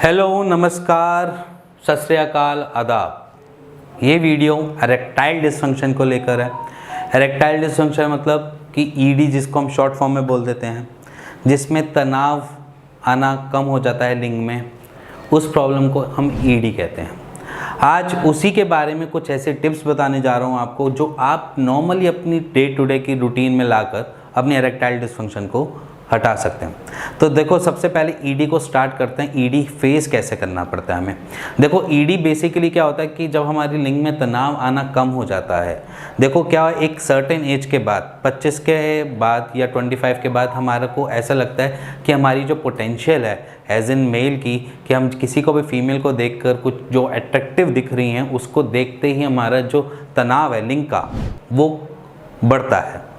Hello, नमस्कार, सत श्री अकाल, आदाब। ये वीडियो एरेक्टाइल डिसफंक्शन को लेकर है। एरेक्टाइल डिसफंक्शन मतलब कि ईडी, जिसको हम शॉर्ट फॉर्म में बोल देते हैं, जिसमें तनाव आना कम हो जाता है लिंग में, उस प्रॉब्लम को हम ईडी कहते हैं। आज उसी के बारे में कुछ ऐसे टिप्स बताने जा रहा हूँ आपको, जो आप नॉर्मली अपनी डे टू डे की रूटीन में लाकर अपनी एरेक्टाइल डिसफंक्शन को हटा सकते हैं। तो देखो, सबसे पहले ईडी को स्टार्ट करते हैं। ईडी फेस कैसे करना पड़ता है हमें। देखो, ईडी बेसिकली क्या होता है कि जब हमारी लिंग में तनाव आना कम हो जाता है। देखो क्या, एक सर्टेन एज के बाद, 25 के बाद या 25 के बाद हमारे को ऐसा लगता है कि हमारी जो पोटेंशियल है एज इन मेल की, कि हम किसी को भी फीमेल को देखकर कुछ जो अट्रैक्टिव दिख रही हैं उसको देखते ही हमारा जो तनाव है लिंग का, वो बढ़ता है।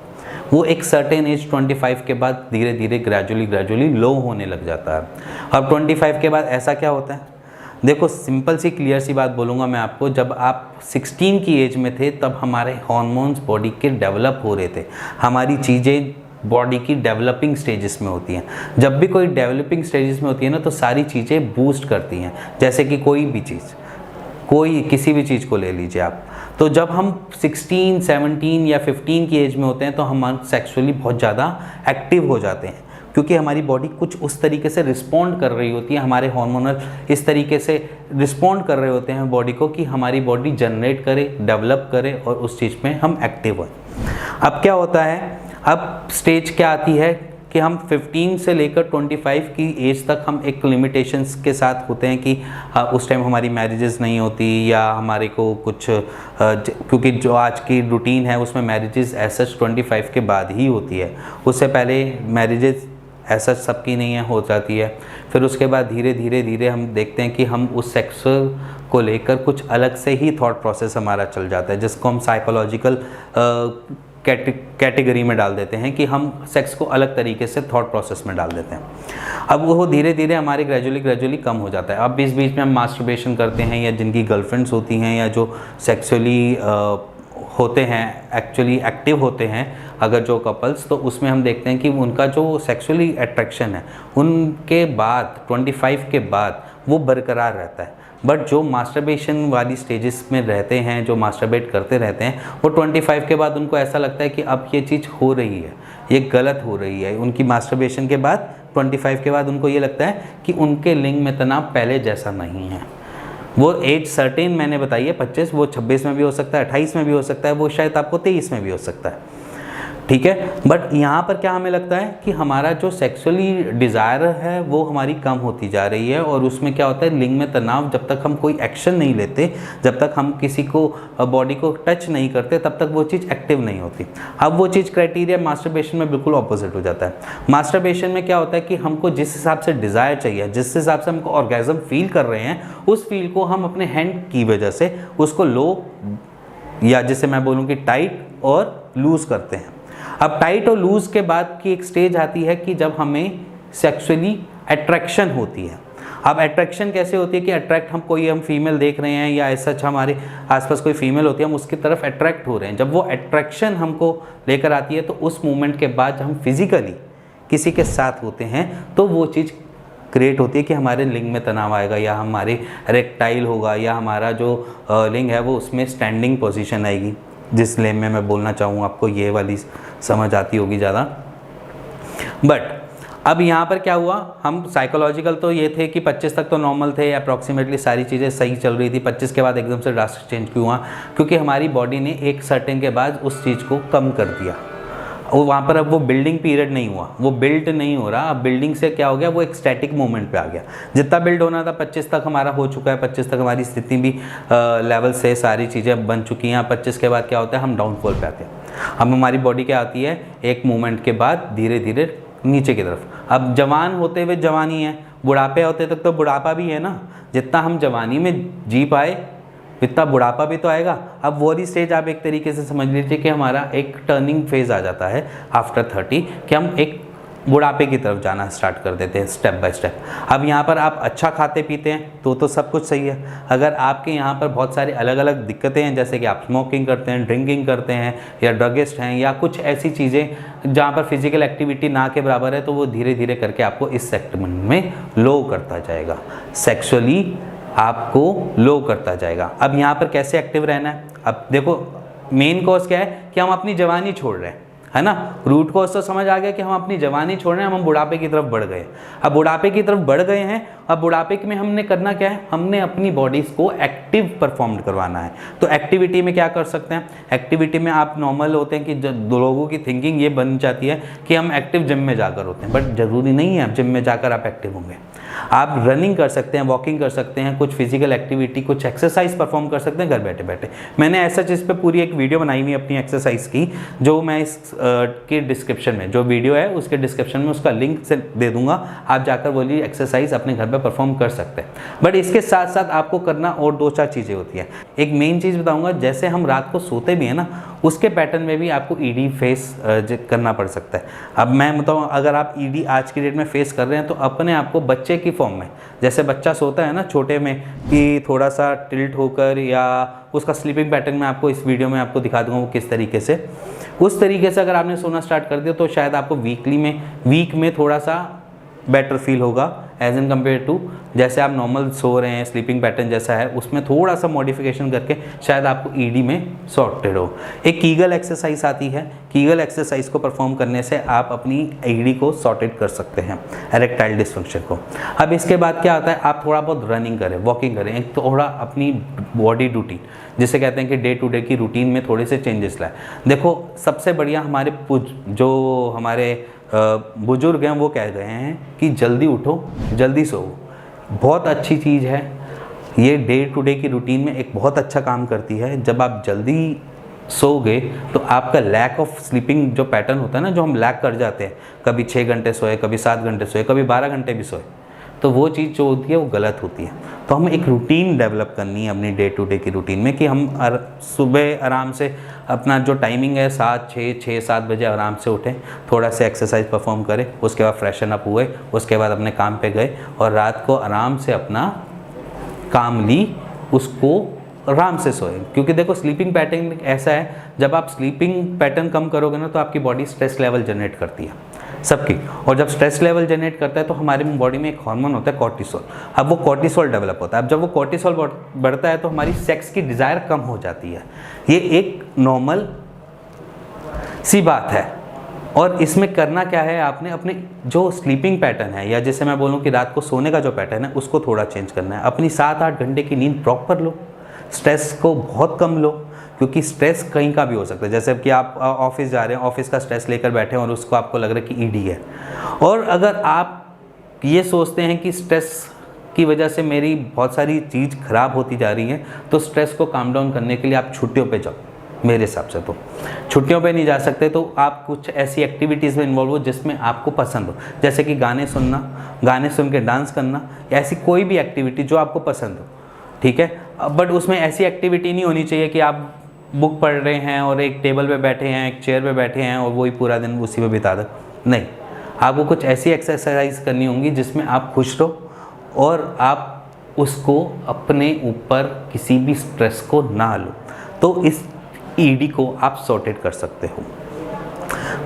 वो एक सर्टेन एज 25 के बाद धीरे धीरे ग्रेजुअली लो होने लग जाता है। अब 25 के बाद ऐसा क्या होता है? देखो, सिंपल सी क्लियर सी बात बोलूँगा मैं आपको। जब आप 16 की एज में थे तब हमारे हार्मोन्स बॉडी के डेवलप हो रहे थे। हमारी चीज़ें बॉडी की डेवलपिंग स्टेजेस में होती हैं। जब भी कोई डेवलपिंग स्टेजेस में होती है ना, तो सारी चीज़ें बूस्ट करती हैं। जैसे कि कोई भी चीज़, किसी भी चीज़ को ले लीजिए आप। तो जब हम 16, 17 या 15 की एज में होते हैं तो हम सेक्सुअली बहुत ज़्यादा एक्टिव हो जाते हैं, क्योंकि हमारी बॉडी कुछ उस तरीके से रिस्पॉन्ड कर रही होती है। हमारे हार्मोनल इस तरीके से रिस्पॉन्ड कर रहे होते हैं बॉडी को, कि हमारी बॉडी जनरेट करे, डेवलप करे और उस चीज़ में हम एक्टिव हों। अब क्या होता है, अब स्टेज क्या आती है कि हम 15 से लेकर 25 की एज तक हम एक लिमिटेशंस के साथ होते हैं कि उस टाइम हमारी मैरिजेस नहीं होती, या हमारे को कुछ क्योंकि जो आज की रूटीन है उसमें मैरिजेस ऐसा 25 के बाद ही होती है। उससे पहले मैरिजेस ऐसा सबकी नहीं है, हो जाती है। फिर उसके बाद धीरे धीरे हम देखते हैं कि हम उस सेक्स को लेकर कुछ अलग से ही थॉट प्रोसेस हमारा चल जाता है, जिसको हम साइकोलॉजिकल कैटेगरी में डाल देते हैं, कि हम सेक्स को अलग तरीके से थॉट प्रोसेस में डाल देते हैं। अब वो धीरे धीरे हमारे ग्रेजुअली कम हो जाता है। अब बीच बीच में हम मास्टरबेशन करते हैं, या जिनकी गर्लफ्रेंड्स होती हैं, या जो सेक्सुअली होते हैं, एक्चुअली एक्टिव होते हैं, अगर जो कपल्स, तो उसमें हम देखते हैं कि उनका जो सेक्सुअली अट्रैक्शन है उनके बाद 25 के बाद वो बरकरार रहता है। बट जो मास्टरबेशन वाली स्टेजेस में रहते हैं, जो मास्टरबेट करते रहते हैं, वो 25 के बाद उनको ऐसा लगता है कि अब ये चीज़ हो रही है, ये गलत हो रही है। उनकी मास्टरबेशन के बाद 25 के बाद उनको ये लगता है कि उनके लिंग में तनाव पहले जैसा नहीं है। वो एज सर्टेन मैंने बताई है 25, वो 26 में भी हो सकता है, 28 में भी हो सकता है, वो शायद आपको 23 में भी हो सकता है, ठीक है। बट यहाँ पर क्या हमें लगता है कि हमारा जो सेक्सुअली डिज़ायर है वो हमारी कम होती जा रही है, और उसमें क्या होता है, लिंग में तनाव, जब तक हम कोई एक्शन नहीं लेते, जब तक हम किसी को बॉडी को टच नहीं करते, तब तक वो चीज़ एक्टिव नहीं होती। अब वो चीज़ क्राइटेरिया मास्टरबेशन में बिल्कुल ऑपोजिट हो जाता है। मास्टरबेशन में क्या होता है कि हमको जिस हिसाब से डिज़ायर चाहिए, जिस हिसाब से हमको ऑर्गेज़म फील कर रहे हैं, उस फील को हम अपने हैंड की वजह से उसको लो, या जिसे मैं बोलूँ कि टाइट और लूज़ करते हैं। अब टाइट और लूज के बाद की एक स्टेज आती है कि जब हमें सेक्सुअली अट्रैक्शन होती है। अब अट्रैक्शन कैसे होती है कि हम फीमेल देख रहे हैं, या ऐसा हमारे आसपास कोई फीमेल होती है, हम उसकी तरफ अट्रैक्ट हो रहे हैं। जब वो अट्रैक्शन हमको लेकर आती है, तो उस मोमेंट के बाद जब हम फिजिकली किसी के साथ होते हैं, तो वो चीज़ क्रिएट होती है कि हमारे लिंग में तनाव आएगा, या हमारे रेक्टाइल होगा, या हमारा जो लिंग है वो उसमें स्टैंडिंग पोजीशन आएगी। जिस लेम में मैं बोलना चाहूँ आपको, ये वाली समझ आती होगी ज़्यादा। बट अब यहाँ पर क्या हुआ, हम साइकोलॉजिकल तो ये थे कि 25 तक तो नॉर्मल थे, अप्रॉक्सीमेटली सारी चीज़ें सही चल रही थी। 25 के बाद एकदम से ड्रास्टिक चेंज क्यों हुआ? क्योंकि हमारी बॉडी ने एक सर्टेन के बाद उस चीज़ को कम कर दिया। वो वहाँ पर अब वो बिल्डिंग पीरियड नहीं हुआ, वो बिल्ड नहीं हो रहा। अब बिल्डिंग से क्या हो गया, वो एक स्टैटिक मोमेंट पे आ गया। जितना बिल्ड होना था 25 तक हमारा हो चुका है। 25 तक हमारी स्थिति भी लेवल से सारी चीज़ें बन चुकी हैं। 25 के बाद क्या होता है, हम डाउनफॉल पे आते हैं। अब हमारी बॉडी क्या आती है, एक मोमेंट के बाद धीरे धीरे नीचे की तरफ। अब जवान होते हुए जवानी है, बुढ़ापे होते तक तो बुढ़ापा भी है ना। जितना हम जवानी में जी पाए इतना बुढ़ापा भी तो आएगा। अब वो वाली स्टेज आप एक तरीके से समझ लीजिए कि हमारा एक टर्निंग फेज आ जाता है आफ्टर 30, कि हम एक बुढ़ापे की तरफ जाना स्टार्ट कर देते हैं स्टेप बाय स्टेप। अब यहाँ पर आप अच्छा खाते पीते हैं तो सब कुछ सही है। अगर आपके यहाँ पर बहुत सारी अलग अलग दिक्कतें हैं, जैसे कि आप स्मोकिंग करते हैं, ड्रिंकिंग करते हैं, या ड्रगिस्ट हैं, या कुछ ऐसी चीज़ें जहाँ पर फिजिकल एक्टिविटी ना के बराबर है, तो वो धीरे धीरे करके आपको इस सेगमेंट में लो करता जाएगा, सेक्सुअली आपको लो करता जाएगा। अब यहाँ पर कैसे एक्टिव रहना है? अब देखो मेन कॉज क्या है कि हम अपनी जवानी छोड़ रहे हैं, है ना। रूट कॉज तो समझ आ गया कि हम अपनी जवानी छोड़ रहे हैं, हम बुढ़ापे की तरफ बढ़ गए। अब बुढ़ापे की तरफ बढ़ गए हैं, अब बुढ़ापे में हमने करना क्या है, हमने अपनी बॉडीज़ को एक्टिव परफॉर्म करवाना है। तो एक्टिविटी में क्या कर सकते हैं? एक्टिविटी में आप नॉर्मल होते हैं कि दो लोगों की थिंकिंग ये बन जाती है कि हम एक्टिव जिम में जाकर होते हैं, बट ज़रूरी नहीं है आप जिम में जाकर आप एक्टिव होंगे। आप रनिंग कर सकते हैं, वॉकिंग कर सकते हैं, कुछ फिजिकल एक्टिविटी, कुछ एक्सरसाइज परफॉर्म कर सकते हैं घर बैठे बैठे। मैंने ऐसा चीज़ पे पूरी एक वीडियो बनाई हुई अपनी एक्सरसाइज की, जो मैं इस के डिस्क्रिप्शन में, जो वीडियो है उसके डिस्क्रिप्शन में उसका लिंक से दे दूंगा, आप जाकर बोली एक्सरसाइज अपने घर पे परफॉर्म कर सकते हैं। बट इसके साथ साथ आपको करना और 2-4 चीज़ें होती हैं। एक मेन चीज़ बताऊंगा, जैसे हम रात को सोते भी हैं ना, उसके पैटर्न में भी आपको ईडी फेस करना पड़ सकता है। अब मैं बताऊँ, अगर आप ईडी आज की डेट में फेस कर रहे हैं तो अपने आप को बच्चे की फॉर्म में, जैसे बच्चा सोता है ना छोटे में कि थोड़ा सा टिल्ट होकर, या उसका स्लीपिंग पैटर्न में आपको इस वीडियो में आपको दिखा दूंगा वो किस तरीके से, उस तरीके से अगर आपने सोना स्टार्ट कर दिया तो शायद आपको वीक में थोड़ा सा बेटर फील होगा एज एन कम्पेयर टू जैसे आप नॉर्मल सो रहे हैं। स्लीपिंग पैटर्न जैसा है उसमें थोड़ा सा मॉडिफिकेशन करके शायद आपको ईडी में सॉर्टेड हो। एक कीगल एक्सरसाइज आती है, कीगल एक्सरसाइज को परफॉर्म करने से आप अपनी ईडी को सॉर्टेड कर सकते हैं, इरेक्टाइल डिसफंक्शन को। अब इसके बाद क्या आता है, आप थोड़ा बहुत रनिंग करें, वॉकिंग करें, एक थोड़ा अपनी बॉडी रूटीन, जिसे कहते हैं कि डे टू डे की रूटीन में थोड़े से चेंजेस लाए। देखो सबसे बढ़िया हमारे जो हमारे बुजुर्ग हैं वो कह गए हैं कि जल्दी उठो जल्दी सो, बहुत अच्छी चीज़ है ये, डे टू डे की रूटीन में एक बहुत अच्छा काम करती है। जब आप जल्दी सोओगे तो आपका लैक ऑफ स्लीपिंग जो पैटर्न होता है ना, जो हम लैक कर जाते हैं, कभी 6 घंटे सोए, कभी 7 घंटे सोए, कभी 12 घंटे भी सोए, तो वो चीज़ जो होती है वो गलत होती है। तो हमें एक रूटीन डेवलप करनी है अपनी डे टू डे की रूटीन में कि हम सुबह आराम से अपना जो टाइमिंग है 6-7 बजे आराम से उठें, थोड़ा सा एक्सरसाइज परफॉर्म करें, उसके बाद फ्रेशन अप हुए, उसके बाद अपने काम पे गए और रात को आराम से अपना काम ली, उसको आराम से सोए। क्योंकि देखो स्लीपिंग पैटर्न ऐसा है, जब आप स्लीपिंग पैटर्न कम करोगे ना तो आपकी बॉडी स्ट्रेस लेवल जनरेट करती है सबकी, और जब स्ट्रेस लेवल जनरेट करता है तो हमारी बॉडी में एक हार्मोन होता है कॉर्टिसोल। अब वो कॉर्टिसोल डेवलप होता है, अब जब वो कॉर्टिसोल बढ़ता है तो हमारी सेक्स की डिज़ायर कम हो जाती है। ये एक नॉर्मल सी बात है। और इसमें करना क्या है, आपने अपने जो स्लीपिंग पैटर्न है, या जैसे मैं बोलूँ कि रात को सोने का जो पैटर्न है उसको थोड़ा चेंज करना है। अपनी 7-8 घंटे की नींद प्रॉपर लो, स्ट्रेस को बहुत कम लो, क्योंकि स्ट्रेस कहीं का भी हो सकता है। जैसे कि आप ऑफिस जा रहे हैं, ऑफिस का स्ट्रेस लेकर बैठे हैं और उसको आपको लग रहा है कि ईडी है, और अगर आप ये सोचते हैं कि स्ट्रेस की वजह से मेरी बहुत सारी चीज़ ख़राब होती जा रही है, तो स्ट्रेस को काम डाउन करने के लिए आप छुट्टियों पे जाओ। मेरे हिसाब से तो छुट्टियों पे नहीं जा सकते तो आप कुछ ऐसी एक्टिविटीज़ में इन्वॉल्व हो जिसमें आपको पसंद हो, जैसे कि गाने सुनना, गाने सुन के डांस करना, ऐसी कोई भी एक्टिविटी जो आपको पसंद हो, ठीक है। बट उसमें ऐसी एक्टिविटी नहीं होनी चाहिए कि आप बुक पढ़ रहे हैं और एक टेबल पे बैठे हैं, एक चेयर पे बैठे हैं और वही पूरा दिन उसी पे बिता दो। नहीं, आपको कुछ ऐसी एक्सरसाइज करनी होंगी जिसमें आप खुश रहो और आप उसको अपने ऊपर किसी भी स्ट्रेस को ना लो, तो इस ईडी को आप सॉर्टेड कर सकते हो।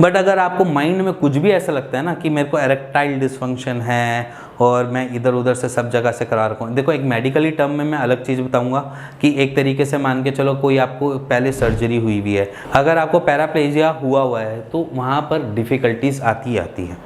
बट अगर आपको माइंड में कुछ भी ऐसा लगता है ना कि मेरे को इरेक्टाइल डिसफंक्शन है और मैं इधर उधर से सब जगह से करा रखा हूँ, देखो एक मेडिकली टर्म में मैं अलग चीज़ बताऊंगा कि एक तरीके से मान के चलो कोई आपको पहले सर्जरी हुई भी है, अगर आपको पैराप्लेजिया हुआ है तो वहाँ पर डिफ़िकल्टीज़ आती है।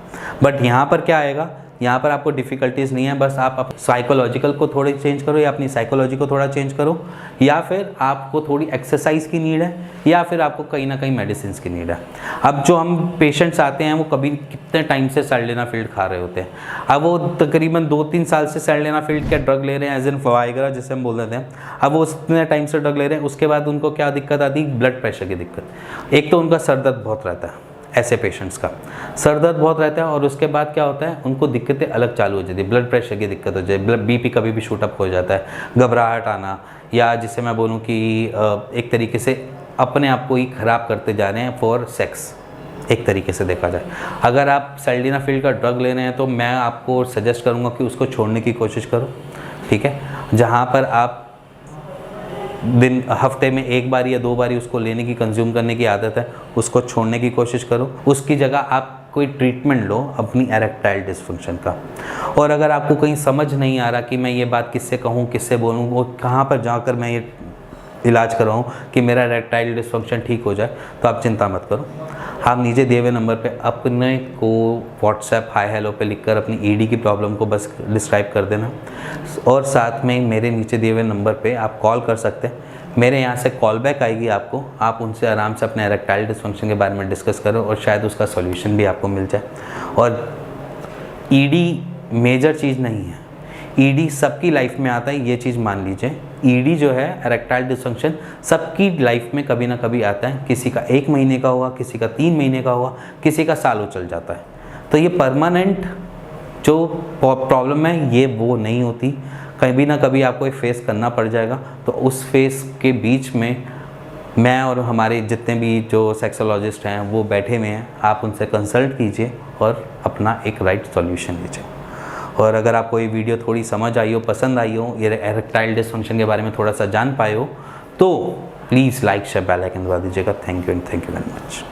बट यहाँ पर क्या आएगा, यहाँ पर आपको डिफ़िकल्टीज़ नहीं है, बस आप साइकोलॉजिकल को थोड़ी चेंज करो, या अपनी साइकोलॉजी को थोड़ा चेंज करो, या फिर आपको थोड़ी एक्सरसाइज की नीड है, या फिर आपको कहीं ना कहीं मेडिसिन की नीड है। अब जो हम पेशेंट्स आते हैं वो कभी कितने टाइम से सर्डेनाफिल खा रहे होते हैं, अब वो तकरीबन 2-3 साल से सर्डेनाफिल का ड्रग ले रहे हैं, एज एन वाइग्रा जिसे हम बोल देते हैं। अब वो उतने टाइम से ड्रग ले रहे हैं, उसके बाद उनको क्या दिक्कत आती है, ब्लड प्रेशर की दिक्कत। एक तो उनका सर दर्द बहुत रहता है, ऐसे पेशेंट्स का सर दर्द बहुत रहता है, और उसके बाद क्या होता है उनको दिक्कतें अलग चालू हो जाती है, ब्लड प्रेशर की दिक्कत हो जाती है, बीपी कभी भी शूट अप हो जाता है, घबराहट आना, या जिसे मैं बोलूँ कि एक तरीके से अपने आप को ही ख़राब करते जा रहे हैं फॉर सेक्स, एक तरीके से देखा जाए। अगर आप सर्डेनाफिल का ड्रग ले रहे हैं तो मैं आपको सजेस्ट करूँगा कि उसको छोड़ने की कोशिश करो, ठीक है। जहाँ पर आप हफ्ते में 1 बार या 2 बार उसको लेने की, कंज्यूम करने की आदत है, उसको छोड़ने की कोशिश करो। उसकी जगह आप कोई ट्रीटमेंट लो अपनी एरेक्टाइल डिसफंक्शन का। और अगर आपको कहीं समझ नहीं आ रहा कि मैं ये बात किससे कहूँ, किससे बोलूँ, वो कहाँ पर जाकर मैं ये इलाज करवाऊँ कि मेरा एरेक्टाइल डिसफंक्शन ठीक हो जाए, तो आप चिंता मत करो। आप नीचे दिए हुए नंबर पे अपने को व्हाट्सएप हाय हेलो पे लिखकर अपनी ईडी की प्रॉब्लम को बस डिस्क्राइब कर देना, और साथ में मेरे नीचे दिए हुए नंबर पे आप कॉल कर सकते हैं। मेरे यहाँ से कॉल बैक आएगी आपको, आप उनसे आराम से अपने एरेक्टाइल डिसफंक्शन के बारे में डिस्कस करो और शायद उसका सॉल्यूशन भी आपको मिल जाए। और ईडी मेजर चीज़ नहीं है, ईडी सबकी लाइफ में आता है, ये चीज़ मान लीजिए। ईडी जो है एरेक्टाइल डिसफंक्शन सबकी लाइफ में कभी ना कभी आता है, किसी का 1 महीने का हुआ, किसी का 3 महीने का हुआ, किसी का सालों चल जाता है। तो ये परमानेंट जो प्रॉब्लम है ये वो नहीं होती, कभी ना कभी आपको ये फेस करना पड़ जाएगा। तो उस फेस के बीच में मैं और हमारे जितने भी जो सेक्सोलॉजिस्ट हैं वो बैठे हुए हैं, आप उनसे कंसल्ट कीजिए और अपना एक राइट सॉल्यूशन लीजिए। और अगर आपको ये वीडियो थोड़ी समझ आई हो, पसंद आई हो, ये एरेक्टाइल डिसफंक्शन के बारे में थोड़ा सा जान पाए हो, तो please like share bell icon दबा दीजिएगा। Thank you and thank you very much.